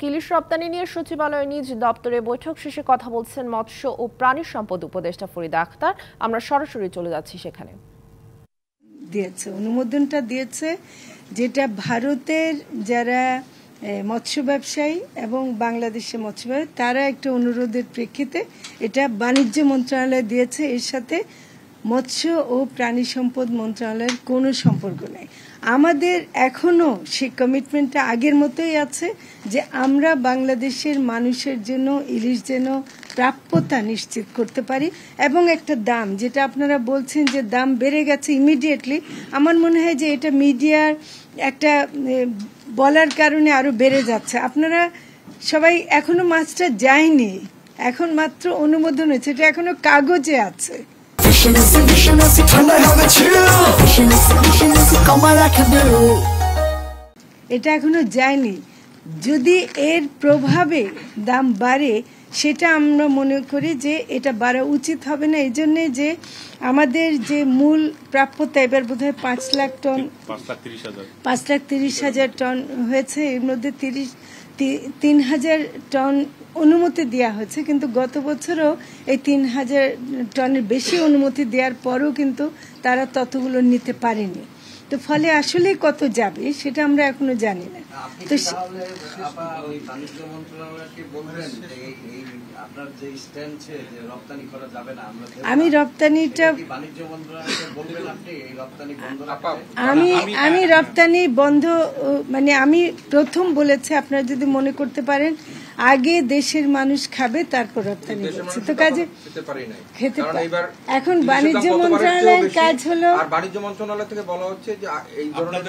ইলিশ রপ্তানি নিয়ে সচিবালয়ে নিজ দপ্তরে বৈঠক শেষে কথা বলছেন মৎস্য ও প্রাণী সম্পদ উপদেষ্টা ফরিদা আক্তার। আমরা সরাসরি চলে যাচ্ছি সেখানে। দিয়েছে অনুমোদনটা দিয়েছে, যেটা ভারতের যারা মৎস্য ব্যবসায়ী এবং বাংলাদেশের মৎস্য ব্যবসায়ী তারা একটা অনুরোধের প্রেক্ষিতে এটা বাণিজ্য মন্ত্রণালয় দিয়েছে। এর সাথে মৎস্য ও প্রাণী সম্পদ মন্ত্রণালয়ের কোনো সম্পর্ক নেই। আমাদের এখনো সেই কমিটমেন্টটা আগের মতোই আছে যে আমরা বাংলাদেশের মানুষের জন্য ইলিশ যেন প্রাপ্যতা নিশ্চিত করতে পারি এবং একটা দাম, যেটা আপনারা বলছেন যে দাম বেড়ে গেছে ইমিডিয়েটলি, আমার মনে হয় যে এটা মিডিয়ার একটা বলার কারণে আরো বেড়ে যাচ্ছে। আপনারা সবাই এখনো মাছটা যায়নি, এখন মাত্র অনুমোদন হয়েছে, এটা এখনো কাগজে আছে। এটা এখনো যায়নি। যদি এর প্রভাবে দাম বাড়ে সেটা আমরা মনে করি যে এটা বাড়া উচিত হবে না। এই জন্যে যে আমাদের যে মূল প্রাপ্যতা এবার বোধহয় 5 লাখ টন, 5,30,000 টন হয়েছে, এর মধ্যে 3,000 টন অনুমতি দেওয়া হয়েছে, কিন্তু গত বছরও এই 3,000 টনের বেশি অনুমতি দেওয়ার পরও কিন্তু তারা ততগুলো নিতে পারেনি। তো ফলে আসলে কত যাবে সেটা আমরা এখনো জানি না। তো আমি রপ্তানিটা আমি রপ্তানি বন্ধ, মানে আমি প্রথম বলেছি, আপনারা যদি মনে করতে পারেন আগে দেশের মানুষ খাবে তারপর রপ্তানি করছে, তো কাজে খেতে এখন বাণিজ্য মন্ত্রণালয়ের কাজ হলো। আর বাণিজ্য মন্ত্রণালয় থেকে বলা হচ্ছে যে এই ধরনের